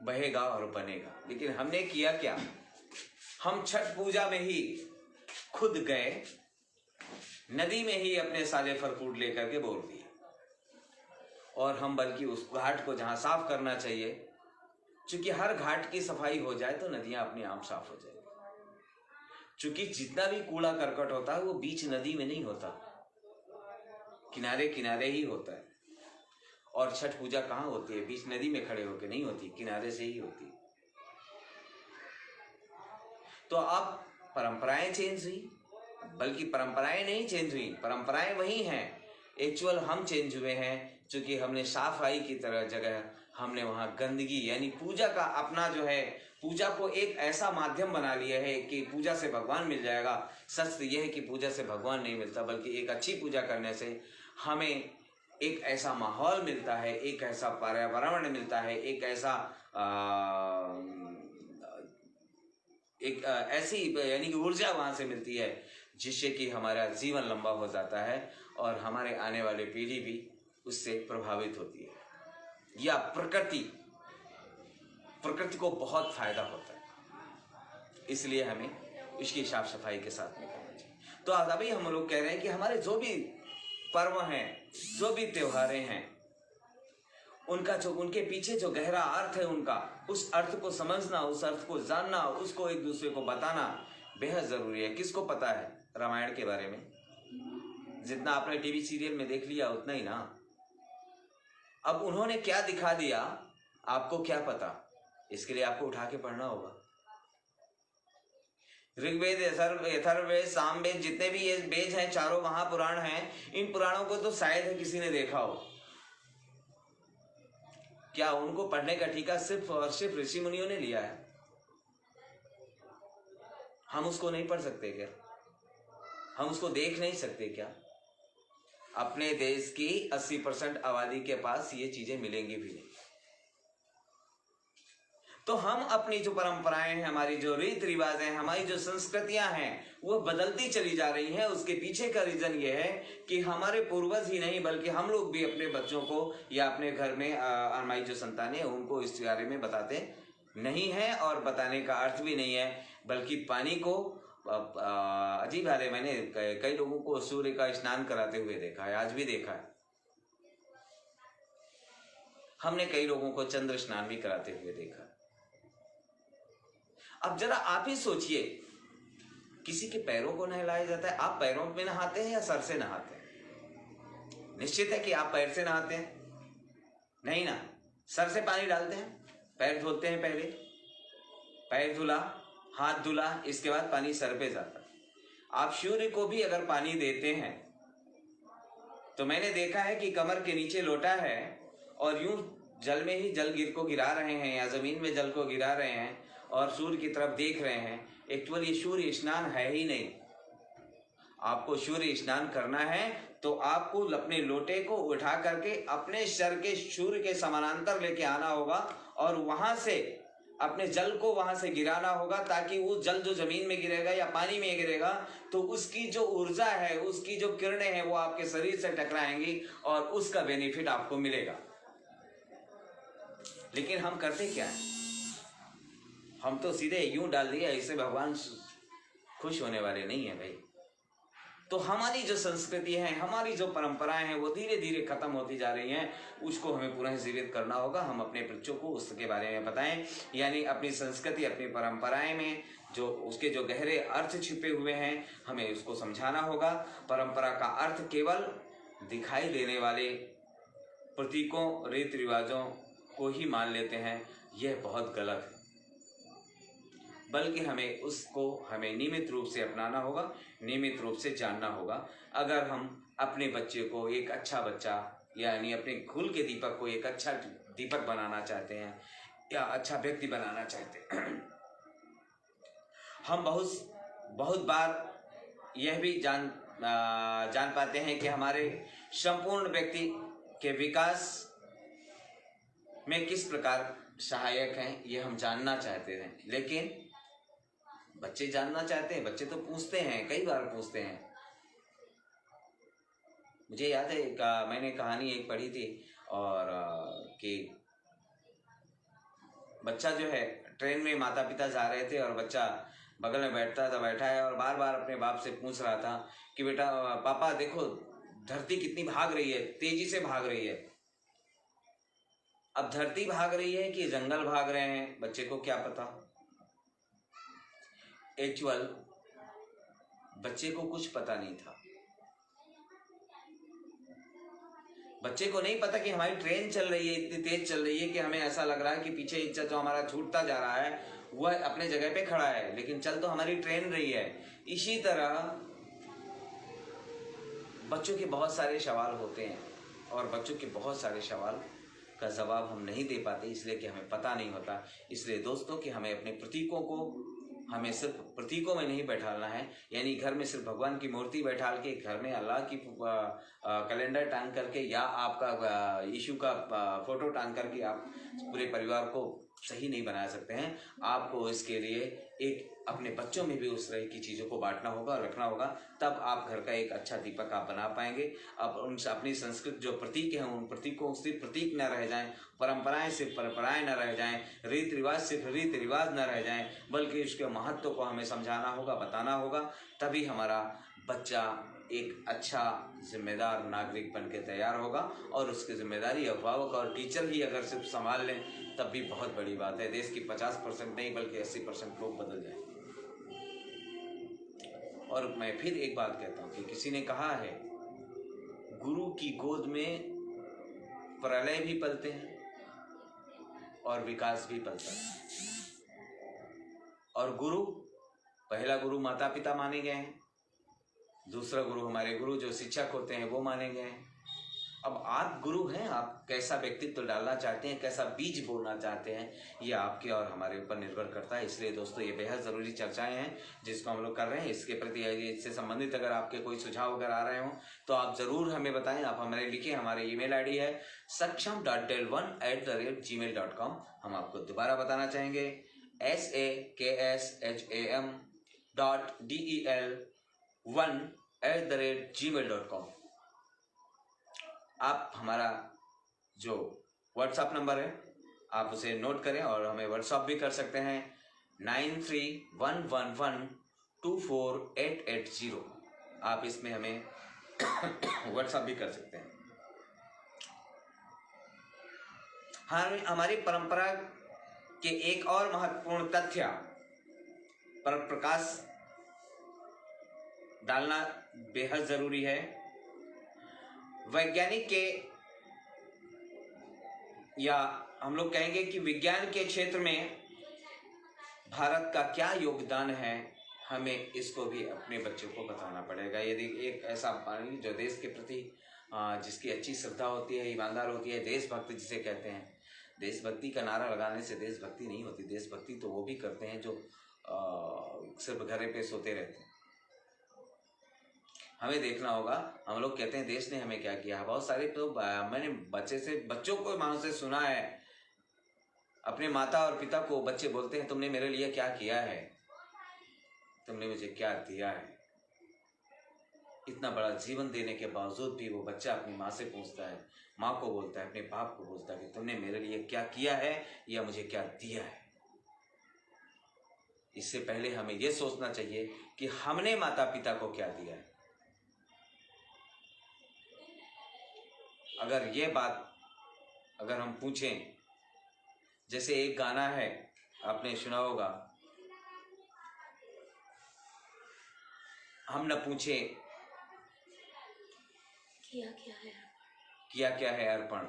बहेगा और बनेगा। लेकिन हमने किया क्या? हम छठ पूजा में ही खुद गए, नदी में ही अपने सारे फल फ्रूट लेकर के बोल दिए, और हम बल्कि उस घाट को जहां साफ करना चाहिए, क्योंकि हर घाट की सफाई हो जाए तो नदियां अपने आप साफ हो जाएगी। क्योंकि जितना भी कूड़ा करकट होता है वो बीच नदी में नहीं होता, किनारे किनारे ही होता है। और छठ पूजा कहाँ होती है? बीच नदी में खड़े होकर नहीं होती, किनारे से ही होती है। तो अब परंपराएं चेंज हुई, बल्कि परंपराएं नहीं चेंज हुई, परंपराएं वही हैं, एक्चुअल हम चेंज हुए हैं। क्योंकि हमने सफाई की तरह जगह हमने वहां गंदगी, यानी पूजा का अपना जो है, पूजा को एक ऐसा माध्यम बना लिया है कि पूजा से भगवान मिल जाएगा। सच तो यह है कि पूजा से भगवान नहीं मिलता, बल्कि एक अच्छी पूजा करने से हमें एक ऐसा माहौल मिलता है, एक ऐसा पर्यावरण मिलता है, एक ऐसा ऐसी यानी कि ऊर्जा वहां से मिलती है जिससे कि हमारा जीवन लंबा हो जाता है और हमारे आने वाले पीढ़ी भी उससे प्रभावित होती है। या प्रकृति को बहुत फायदा होता है, इसलिए हमें इसकी साफ सफाई के साथ में करना चाहिए। तो अभी हम लोग कह रहे हैं कि हमारे जो भी पर्व हैं, जो भी त्योहारें हैं, उनका जो उनके पीछे जो गहरा अर्थ है, उनका उस अर्थ को समझना, उस अर्थ को जानना, उसको एक दूसरे को बताना बेहद जरूरी है। किसको पता है रामायण के बारे में? जितना आपने टीवी सीरियल में देख लिया उतना ही ना। अब उन्होंने क्या दिखा दिया, आपको क्या पता? इसके लिए आपको उठा के पढ़ना होगा। ऋग्वेद, अथर्ववेद, सामवेद, जितने भी ये वेद हैं, चारों महापुराण हैं, इन पुराणों को तो शायद किसी ने देखा हो। क्या उनको पढ़ने का ठीका सिर्फ और सिर्फ ऋषि मुनियों ने लिया है? हम उसको नहीं पढ़ सकते क्या? हम उसको देख नहीं सकते क्या? अपने देश की 80% आबादी के पास ये चीजें मिलेंगी भी नहीं। तो हम अपनी जो परंपराएं हैं, हमारी जो रीत रिवाज हैं, हमारी जो संस्कृतियां हैं, वो बदलती चली जा रही हैं। उसके पीछे का रीजन ये है कि हमारे पूर्वज ही नहीं, बल्कि हम लोग भी अपने बच्चों को या अपने घर में हमारी जो संतानें उनको इस बारे में बताते नहीं है, और बताने का अर्थ भी नहीं है। बल्कि पानी को अजीब हाल है, मैंने कई लोगों को सूर्य का स्नान कराते हुए देखा है, आज भी देखा है। हमने कई लोगों को चंद्र स्नान भी कराते हुए देखा। अब जरा आप ही सोचिए, किसी के पैरों को नहलाया जाता है, आप पैरों में नहाते हैं या सर से नहाते हैं? निश्चित है कि आप पैर से नहाते हैं, नहीं ना? सर से पानी डालते हैं, पैर धोते हैं, पहले पैर धुला, हाथ धुला, इसके बाद पानी सर पे जाता है। आप सूर्य को भी अगर पानी देते हैं तो मैंने देखा है कि कमर के नीचे लोटा है और यूं जल में ही जल को गिरा रहे हैं या जमीन में जल को गिरा रहे हैं और सूर्य की तरफ देख रहे हैं। एक्चुअली ये सूर्य स्नान है ही नहीं। आपको सूर्य स्नान करना है तो आपको अपने लोटे को उठा करके अपने सर के सूर्य के समानांतर लेके आना होगा और वहां से अपने जल को वहां से गिराना होगा, ताकि वो जल जो जमीन में गिरेगा या पानी में गिरेगा तो उसकी जो ऊर्जा है, उसकी जो किरणें हैं वो आपके शरीर से टकराएंगी और उसका बेनिफिट आपको मिलेगा। लेकिन हम करते क्या है, हम तो सीधे यूं डाल दिया, इससे भगवान खुश होने वाले नहीं है भाई। तो हमारी जो संस्कृति है, हमारी जो परंपराएं हैं वो धीरे धीरे खत्म होती जा रही हैं, उसको हमें पुनः जीवित करना होगा। हम अपने बच्चों को उसके बारे में बताएं, यानी अपनी संस्कृति, अपनी परंपराएं में जो उसके जो गहरे अर्थ छिपे हुए हैं हमें उसको समझाना होगा। परंपरा का अर्थ केवल दिखाई देने वाले प्रतीकों, रीति रिवाजों को ही मान लेते हैं, यह बहुत गलत है। बल्कि हमें नियमित रूप से अपनाना होगा, नियमित रूप से जानना होगा। अगर हम अपने बच्चे को एक अच्छा बच्चा, यानी अपने कुल के दीपक को एक अच्छा दीपक बनाना चाहते हैं या अच्छा व्यक्ति बनाना चाहते हैं, हम बहुत बार यह भी जान पाते हैं कि हमारे संपूर्ण व्यक्ति के विकास में किस प्रकार सहायक हैं, ये हम जानना चाहते हैं। लेकिन बच्चे जानना चाहते हैं, बच्चे तो पूछते हैं, कई बार पूछते हैं। मुझे याद है मैंने कहानी एक पढ़ी थी और कि बच्चा जो है ट्रेन में, माता पिता जा रहे थे और बच्चा बगल में बैठा है और बार बार अपने बाप से पूछ रहा था कि बेटा, पापा देखो धरती कितनी भाग रही है, तेजी से भाग रही है। अब धरती भाग रही है कि जंगल भाग रहे हैं, बच्चे को क्या पता। एक्चुअल बच्चे को कुछ पता नहीं था। बच्चे को नहीं पता कि हमारी ट्रेन चल रही है, इतनी तेज चल रही है कि हमें ऐसा लग रहा है कि पीछे जो हमारा छूटता जा रहा है वह अपने जगह पे खड़ा है, लेकिन चल तो हमारी ट्रेन रही है। इसी तरह बच्चों के बहुत सारे सवाल होते हैं और बच्चों के बहुत सारे सवाल का जवाब हम नहीं दे पाते, इसलिए कि हमें पता नहीं होता। इसलिए दोस्तों कि हमें अपने प्रतीकों को, हमें सिर्फ प्रतीकों में नहीं बैठालना है, यानी घर में सिर्फ भगवान की मूर्ति बैठाल के, घर में अल्लाह की कैलेंडर टांग करके या आपका यीशु का फोटो टांग करके आप पूरे परिवार को सही नहीं बना सकते हैं। आपको इसके लिए एक अपने बच्चों में भी उस तरह की चीज़ों को बांटना होगा और रखना होगा, तब आप घर का एक अच्छा दीपक आप बना पाएंगे। आप उन अपनी संस्कृत जो प्रतीक हैं उन प्रतीकों सिर्फ प्रतीक न रह जाएं, परंपराएं सिर्फ परंपराएं न रह जाएं, रीति रिवाज सिर्फ रीति रिवाज न रह जाएं, बल्कि उसके महत्व को हमें समझाना होगा, बताना होगा। तभी हमारा बच्चा एक अच्छा जिम्मेदार नागरिक बन के तैयार होगा और उसकी जिम्मेदारी अभिभावक और टीचर ही अगर सिर्फ संभाल लें तब भी बहुत बड़ी बात है। देश की 50% नहीं बल्कि 80% लोग बदल जाएं। और मैं फिर एक बात कहता हूँ कि किसी ने कहा है, गुरु की गोद में प्रलय भी पलते हैं और विकास भी पलता है। और गुरु, पहला गुरु माता पिता माने गए हैं, दूसरा गुरु हमारे गुरु जो शिक्षक होते हैं वो माने गए हैं। अब आप गुरु हैं, आप कैसा व्यक्तित्व डालना चाहते हैं, कैसा बीज बोना चाहते हैं, ये आपके और हमारे ऊपर निर्भर करता है। इसलिए दोस्तों ये बेहद ज़रूरी चर्चाएं हैं जिसको हम लोग कर रहे हैं। इसके प्रति, इससे संबंधित अगर आपके कोई सुझाव अगर आ रहे हों तो आप ज़रूर हमें बताएं। आप हमारे लिखें, हमारे email ID है saksham.del1@gmail.com। हम आपको दोबारा बताना चाहेंगे saksham.del1@gmail.com। आप हमारा जो व्हाट्सएप नंबर है आप उसे नोट करें और हमें व्हाट्सएप भी कर सकते हैं 9311124880। आप इसमें हमें व्हाट्सएप भी कर सकते हैं। हमारी परंपरा के एक और महत्वपूर्ण तथ्य पर प्रकाश डालना बेहद जरूरी है। वैज्ञानिक के या हम लोग कहेंगे कि विज्ञान के क्षेत्र में भारत का क्या योगदान है, हमें इसको भी अपने बच्चों को बताना पड़ेगा। यदि एक ऐसा जो देश के प्रति जिसकी अच्छी श्रद्धा होती है, ईमानदार होती है, देशभक्त जिसे कहते हैं, देशभक्ति का नारा लगाने से देशभक्ति नहीं होती। देशभक्ति तो वो भी करते हैं जो सिर्फ घर पे सोते रहते हैं। हमें देखना होगा। हम लोग कहते हैं देश ने हमें क्या किया, बहुत सारे तो मैंने बच्चों को मानो से सुना है, अपने माता और पिता को बच्चे बोलते हैं तुमने मेरे लिए क्या किया है, तुमने मुझे क्या दिया है। इतना बड़ा जीवन देने के बावजूद भी वो बच्चा अपनी माँ से पूछता है, माँ को बोलता है, अपने बाप को बोलता है कि तुमने मेरे लिए क्या किया है या मुझे क्या दिया है। इससे पहले हमें यह सोचना चाहिए कि हमने माता पिता को क्या दिया है। अगर ये बात अगर हम पूछें, जैसे एक गाना है आपने सुना होगा, हम न पूछे किया क्या है अर्पण।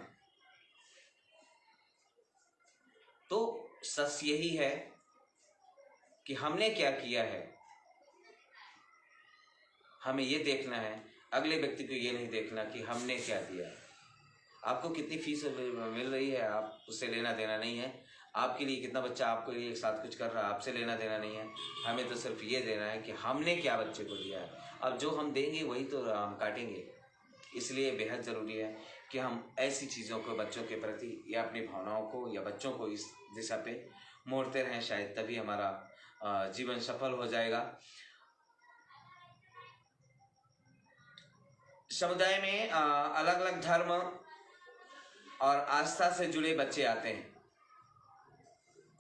तो सच यही है कि हमने क्या किया है, हमें ये देखना है। अगले व्यक्ति को ये नहीं देखना कि हमने क्या दिया है। आपको कितनी फीस मिल रही है, आप उससे लेना देना नहीं है। आपके लिए कितना बच्चा आपके लिए एक साथ कुछ कर रहा है, आपसे लेना देना नहीं है। हमें तो सिर्फ ये देना है कि हमने क्या बच्चे को दिया है। अब जो हम देंगे वही तो हम काटेंगे। इसलिए बेहद ज़रूरी है कि हम ऐसी चीज़ों को बच्चों के प्रति या अपनी भावनाओं को या बच्चों को इस दिशा पे मोड़ते रहें। शायद तभी हमारा जीवन सफल हो जाएगा। समुदाय में अलग अलग धर्म और आस्था से जुड़े बच्चे आते हैं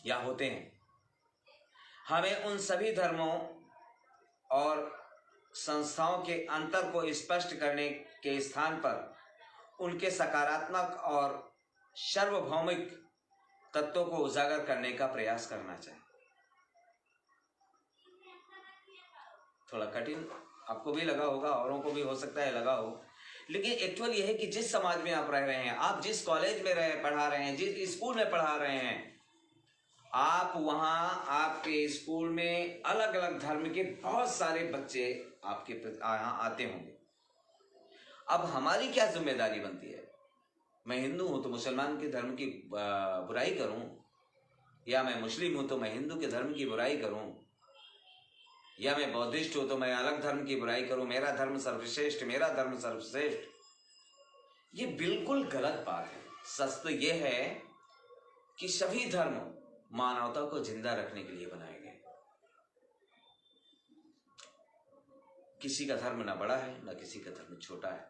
या होते हैं। हमें उन सभी धर्मों और संस्थाओं के अंतर को स्पष्ट करने के स्थान पर उनके सकारात्मक और सार्वभौमिक तत्वों को उजागर करने का प्रयास करना चाहिए। थोड़ा कठिन आपको भी लगा होगा, औरों को भी हो सकता है लगा हो, लेकिन एक्चुअल ये है कि जिस समाज में आप रह रहे हैं, आप जिस कॉलेज में पढ़ा रहे हैं, जिस स्कूल में पढ़ा रहे हैं, आप वहाँ आपके स्कूल में अलग अलग धर्म के बहुत सारे बच्चे आपके यहाँ आते होंगे। अब हमारी क्या जिम्मेदारी बनती है? मैं हिंदू हूँ तो मुसलमान के धर्म की बुराई करूँ, या मैं मुस्लिम हूँ तो मैं हिंदू के धर्म की बुराई करूँ, या मैं बौद्धिस्ट हूँ तो मैं अलग धर्म की बुराई करूँ, मेरा धर्म सर्वश्रेष्ठ, मेरा धर्म सर्वश्रेष्ठ। ये बिल्कुल गलत बात है। सच तो ये है कि सभी धर्म मानवता को जिंदा रखने के लिए बनाए गए। किसी का धर्म ना बड़ा है ना किसी का धर्म छोटा है।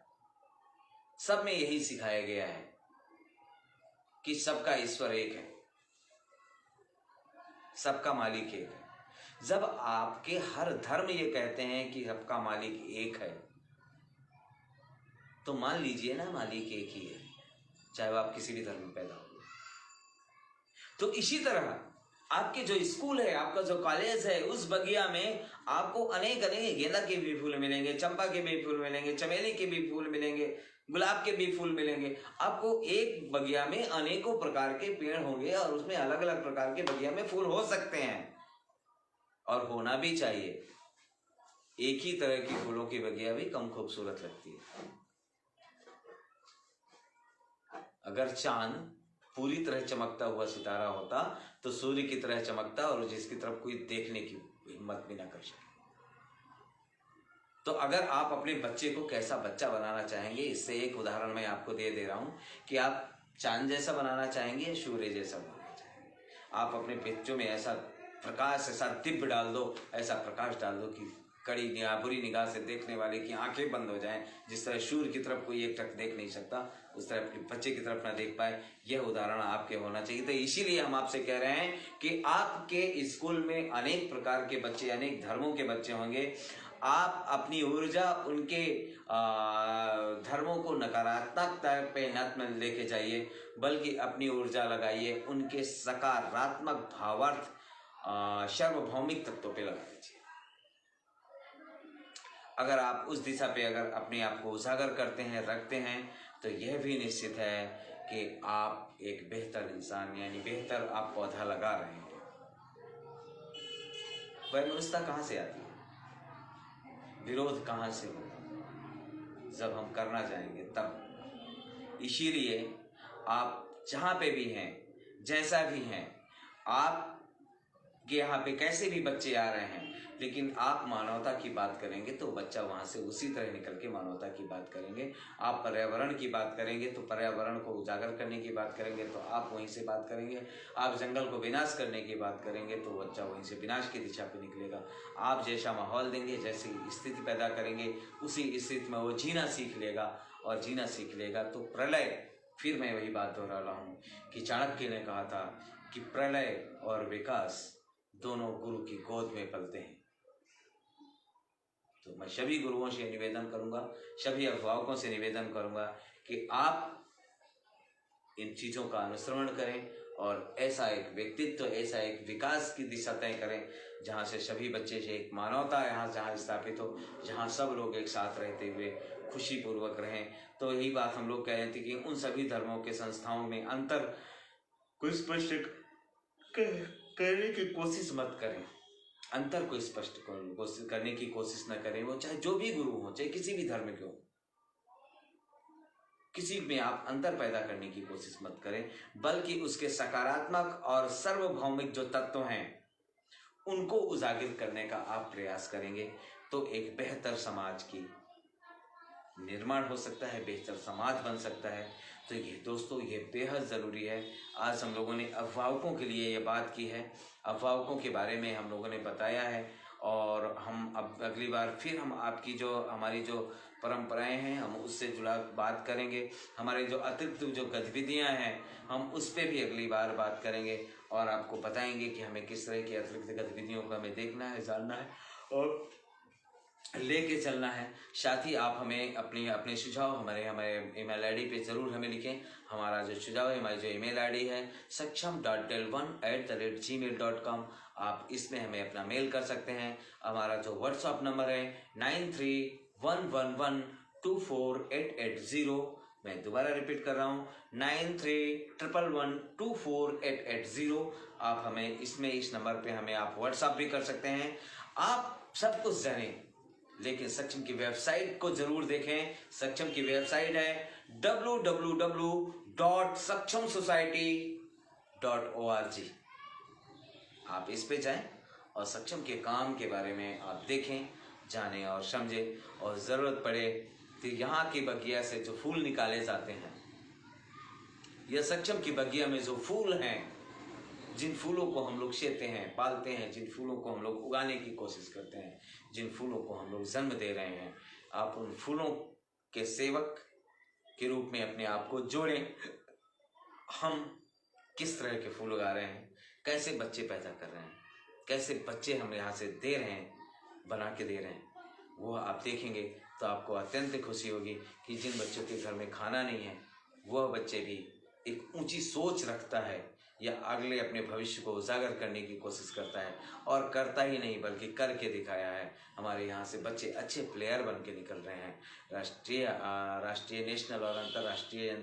सब में यही सिखाया गया है कि सबका ईश्वर एक है, सबका मालिक एक है। जब आपके हर धर्म ये कहते हैं कि सबका मालिक एक है, तो मान लीजिए ना मालिक एक ही है, चाहे वो आप किसी भी धर्म में पैदा हो। तो इसी तरह आपके जो स्कूल है, आपका जो कॉलेज है, उस बगिया में आपको अनेक अनेक गेंदा के भी फूल मिलेंगे, चंपा के भी फूल मिलेंगे, चमेली के भी फूल मिलेंगे, गुलाब के भी फूल मिलेंगे। आपको एक बगिया में अनेकों प्रकार के पेड़ होंगे और उसमें अलग अलग प्रकार के बगिया में फूल हो सकते हैं और होना भी चाहिए। एक ही तरह की फूलों की बगिया भी कम खूबसूरत लगती है। अगर चांद पूरी तरह चमकता हुआ सितारा होता तो सूर्य की तरह चमकता और जिसकी तरफ कोई देखने की हिम्मत भी ना कर सके। तो अगर आप अपने बच्चे को कैसा बच्चा बनाना चाहेंगे, इससे एक उदाहरण मैं आपको दे रहा हूं कि आप चांद जैसा बनाना चाहेंगे, सूर्य जैसा बनाना चाहेंगे। आप अपने बच्चों में ऐसा प्रकाश, ऐसा दिव्य डाल दो, ऐसा प्रकाश डाल दो कि कड़ी निगाह, बुरी निगाह से देखने वाले की आंखें बंद हो जाएं। जिस तरह सूर्य की तरफ कोई एक टक देख नहीं सकता, उस तरह अपने बच्चे की तरफ ना देख पाए। यह उदाहरण आपके होना चाहिए। तो इसीलिए हम आपसे कह रहे हैं कि आपके स्कूल में अनेक प्रकार के बच्चे, अनेक धर्मों के बच्चे होंगे। आप अपनी ऊर्जा उनके धर्मों को नकारात्मकता पे न लेके जाइए, बल्कि अपनी ऊर्जा लगाइए उनके सकारात्मक भावार्थ सार्वभौमिक तत्वों पे लगा दीजिए। अगर आप उस दिशा पे अगर अपने आप को उजागर करते हैं, रखते हैं, तो यह भी निश्चित है कि आप एक बेहतर इंसान यानी बेहतर आप पौधा लगा रहे हैं। वैमनस्यता कहाँ से आती है? विरोध कहाँ से होगा? जब हम करना चाहेंगे तब। इसीलिए आप जहाँ पे भी हैं, जैसा भी हैं, आप कि यहाँ पे कैसे भी बच्चे आ रहे हैं, लेकिन आप मानवता की बात करेंगे तो बच्चा वहाँ से उसी तरह निकल के मानवता की बात करेंगे। आप पर्यावरण की बात करेंगे तो पर्यावरण को उजागर करने की बात करेंगे तो आप वहीं से बात करेंगे। आप जंगल को विनाश करने की बात करेंगे तो बच्चा वहीं से विनाश की दिशा पे निकलेगा। आप जैसा माहौल देंगे, जैसी स्थिति पैदा करेंगे, उसी स्थिति में वो जीना सीख लेगा, और जीना सीख लेगा तो प्रलय, फिर मैं वही बात दोहरा रहा हूँ कि चाणक्य ने कहा था कि प्रलय और विकास दोनों गुरु की गोद में पलते हैं। तो मैं सभी गुरुओं से निवेदन करूंगा, सभी अभिभावकों से निवेदन करूंगा कि आप इन चीजों का अनुसरण करें और ऐसा एक व्यक्तित्व, ऐसा एक विकास की दिशा तय करें जहां से सभी बच्चे से एक मानवता यहाँ जहाँ स्थापित हो, जहां सब लोग एक साथ रहते हुए खुशी पूर्वक रहें। तो यही बात हम लोग कह रहे थे कि उन सभी धर्मों के संस्थाओं में अंतर को स्पष्ट करने की कोशिश मत करें, अंतर को स्पष्ट करने की कोशिश न करें। वो चाहे जो भी गुरु हो, चाहे किसी भी धर्म के हो, किसी में आप अंतर पैदा करने की कोशिश मत करें, बल्कि उसके सकारात्मक और सार्वभौमिक जो तत्व हैं उनको उजागर करने का आप प्रयास करेंगे तो एक बेहतर समाज की निर्माण हो सकता है, बेहतर समाज बन सकता है। तो ये दोस्तों, ये बेहद ज़रूरी है। आज हम लोगों ने अभिभावकों के लिए ये बात की है, अभिभावकों के बारे में हम लोगों ने बताया है, और हम अब अगली बार फिर हम आपकी जो हमारी जो परंपराएं हैं हम उससे जुड़ा बात करेंगे। हमारे जो अतिरिक्त जो गतिविधियां हैं हम उस पर भी अगली बार बात करेंगे और आपको बताएंगे कि हमें किस तरह की अतिरिक्त गतिविधियों को हमें देखना है, जानना है और लेके चलना है। साथ ही आप हमें अपने सुझाव हमारे ईमेल आईडी पे ज़रूर हमें लिखें। हमारा जो सुझाव है, हमारी जो ईमेल आईडी है saksham.del1@gmail.com। आप इसमें हमें अपना मेल कर सकते हैं। हमारा जो व्हाट्सअप नंबर है 9311124880। मैं दोबारा रिपीट कर रहा हूँ 9311124880। आप हमें इसमें इस नंबर पे हमें आप व्हाट्सअप भी कर सकते हैं। आप सब कुछ जानें, लेकिन सक्षम की वेबसाइट को जरूर देखें। सक्षम की वेबसाइट है www.sakshamsociety.org। आप इस पे जाएं और सक्षम के काम के बारे में आप देखें, जानें और समझें, और ज़रूरत पड़े तो यहाँ की बगिया से जो फूल निकाले जाते हैं, यह सक्षम की बगिया में जो फूल हैं, जिन फूलों को हम लोग सेते हैं, पालते हैं, जिन फूलों को हम लोग उगाने की कोशिश करते हैं, जिन फूलों को हम लोग जन्म दे रहे हैं, आप उन फूलों के सेवक के रूप में अपने आप को जोड़ें। हम किस तरह के फूल उगा रहे हैं, कैसे बच्चे पैदा कर रहे हैं, कैसे बच्चे हम यहाँ से दे रहे हैं, बना के दे रहे हैं, वो आप देखेंगे तो आपको अत्यंत खुशी होगी कि जिन बच्चों के घर में खाना नहीं है वह बच्चे भी एक ऊंची सोच रखता है या अगले अपने भविष्य को उजागर करने की कोशिश करता है, और करता ही नहीं बल्कि करके दिखाया है। हमारे यहाँ से बच्चे अच्छे प्लेयर बन के निकल रहे हैं। राष्ट्रीय नेशनल और अंतर्राष्ट्रीय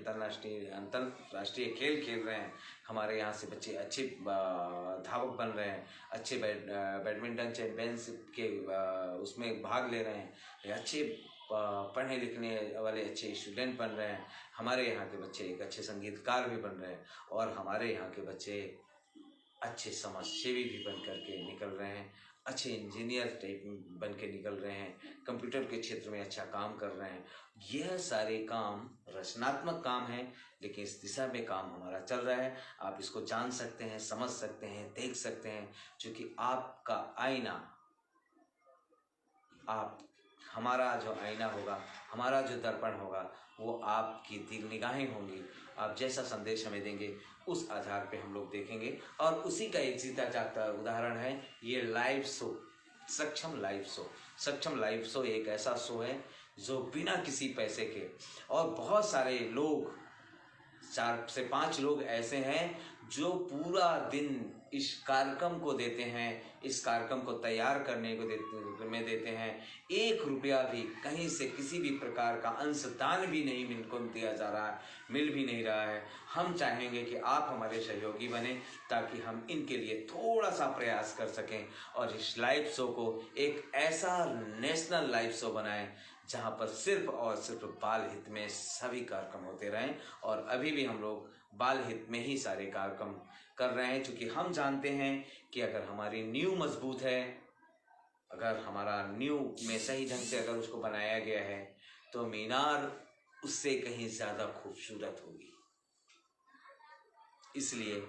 खेल खेल रहे हैं। हमारे यहाँ से बच्चे अच्छे धावक बन रहे हैं, अच्छे बैडमिंटन चैंपियनशिप के उसमें भाग ले रहे हैं, अच्छे पढ़ने लिखने वाले अच्छे स्टूडेंट बन रहे हैं। हमारे यहाँ के बच्चे एक अच्छे संगीतकार भी बन रहे हैं, और हमारे यहाँ के बच्चे अच्छे समाजसेवी भी बन करके निकल रहे हैं, अच्छे इंजीनियर टाइप बन के निकल रहे हैं, कंप्यूटर के क्षेत्र में अच्छा काम कर रहे हैं। यह सारे काम रचनात्मक काम हैं, लेकिन इस दिशा में काम हमारा चल रहा है। आप इसको जान सकते हैं, समझ सकते हैं, देख सकते हैं, क्योंकि आपका आईना, आप हमारा जो आईना होगा, हमारा जो दर्पण होगा, वो आपकी दिल निगाहें होंगी। आप जैसा संदेश हमें देंगे उस आधार पे हम लोग देखेंगे, और उसी का एक जीता जागता उदाहरण है ये लाइव शो, सक्षम लाइव शो। सक्षम लाइव शो एक ऐसा शो है जो बिना किसी पैसे के, और बहुत सारे लोग, 4 से 5 लोग ऐसे हैं जो पूरा दिन इस कार्यक्रम को देते हैं, इस कार्यक्रम को तैयार करने को देते हैं। 1 रुपया भी कहीं से किसी भी प्रकार का अंशदान भी नहीं दिया जा रहा है, मिल भी नहीं रहा है। हम चाहेंगे कि आप हमारे सहयोगी बने ताकि हम इनके लिए थोड़ा सा प्रयास कर सकें और इस लाइव शो को एक ऐसा नेशनल लाइव शो बनाएं जहां पर सिर्फ और सिर्फ बाल हित में सभी कार्यक्रम होते रहें। और अभी भी हम लोग बाल हित में ही सारे कार्यक्रम कर रहे हैं, क्योंकि हम जानते हैं कि अगर हमारी नींव मजबूत है, अगर हमारा नींव में सही ढंग से अगर उसको बनाया गया है तो मीनार उससे कहीं ज्यादा खूबसूरत होगी। इसलिए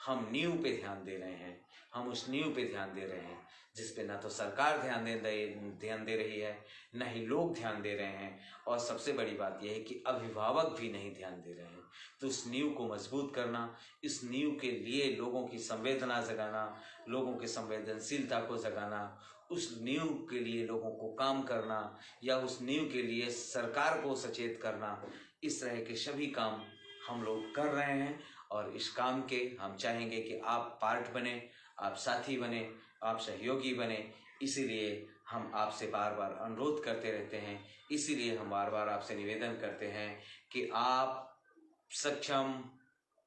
हम नींव पे ध्यान दे रहे हैं, हम उस नींव पे ध्यान दे रहे हैं जिस पे ना तो सरकार ध्यान दे रही है, न ही लोग ध्यान दे रहे हैं, और सबसे बड़ी बात यह है कि अभिभावक भी नहीं ध्यान दे रहे हैं। तो उस नींव को मजबूत करना, इस नींव के लिए लोगों की संवेदना जगाना, लोगों की संवेदनशीलता को जगाना, उस नींव के लिए लोगों को काम करना या उस नींव के लिए सरकार को सचेत करना, इस तरह के सभी काम हम लोग कर रहे हैं। और इस काम के हम चाहेंगे कि आप पार्ट बने, आप साथी बने, आप सहयोगी बने। इसीलिए हम आपसे बार बार अनुरोध करते रहते हैं, इसीलिए हम बार बार आपसे निवेदन करते हैं कि आप सक्षम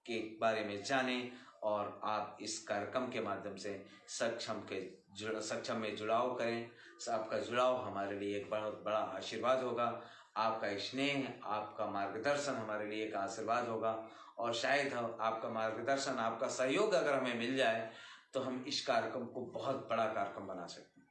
के बारे में जानें और आप इस कार्यक्रम के माध्यम से सक्षम में जुड़ाव करें। आपका जुड़ाव हमारे लिए एक बहुत बड़ा आशीर्वाद होगा, आपका स्नेह, आपका मार्गदर्शन हमारे लिए एक आशीर्वाद होगा। और शायद हम आपका मार्गदर्शन, आपका सहयोग अगर हमें मिल जाए तो हम इस कार्यक्रम को बहुत बड़ा कार्यक्रम बना सकते हैं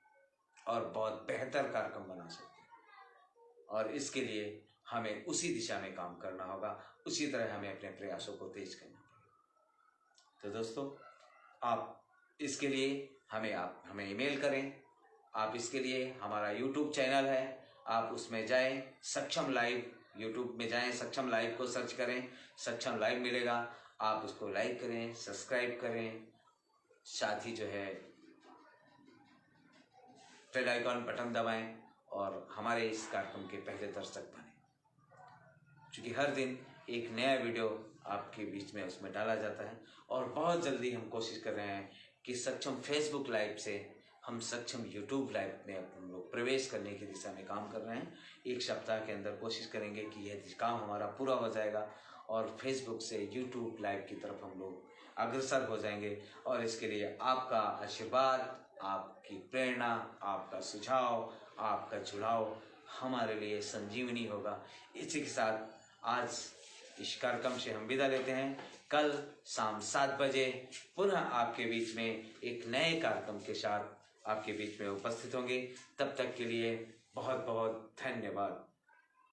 और बहुत बेहतर कार्यक्रम बना सकते हैं। और इसके लिए हमें उसी दिशा में काम करना होगा, उसी तरह हमें अपने प्रयासों को तेज करना पड़ेगा। तो दोस्तों, आप इसके लिए हमें ईमेल करें। आप इसके लिए हमारा यूट्यूब चैनल है, आप उसमें जाएं, सक्षम लाइव, यूट्यूब में जाएं, सक्षम लाइव को सर्च करें, सक्षम लाइव मिलेगा। आप उसको लाइक करें, सब्सक्राइब करें, साथ ही जो है बेल आइकॉन बटन दबाएं और हमारे इस कार्यक्रम के पहले दर्शक बने, क्योंकि हर दिन एक नया वीडियो आपके बीच में उसमें डाला जाता है। और बहुत जल्दी हम कोशिश कर रहे हैं कि सक्षम फेसबुक लाइव से हम सक्षम यूट्यूब लाइव में हम लोग प्रवेश करने की दिशा में काम कर रहे हैं। 1 सप्ताह के अंदर कोशिश करेंगे कि यह काम हमारा पूरा हो जाएगा और फेसबुक से यूट्यूब लाइव की तरफ हम लोग अग्रसर हो जाएंगे। और इसके लिए आपका आशीर्वाद, आपकी प्रेरणा, आपका सुझाव, आपका जुड़ाव हमारे लिए संजीवनी होगा। इसी के साथ आज इस कार्यक्रम से हम विदा लेते हैं। कल शाम 7 बजे पुनः आपके बीच में एक नए कार्यक्रम के साथ आपके बीच में उपस्थित होंगे। तब तक के लिए बहुत बहुत धन्यवाद।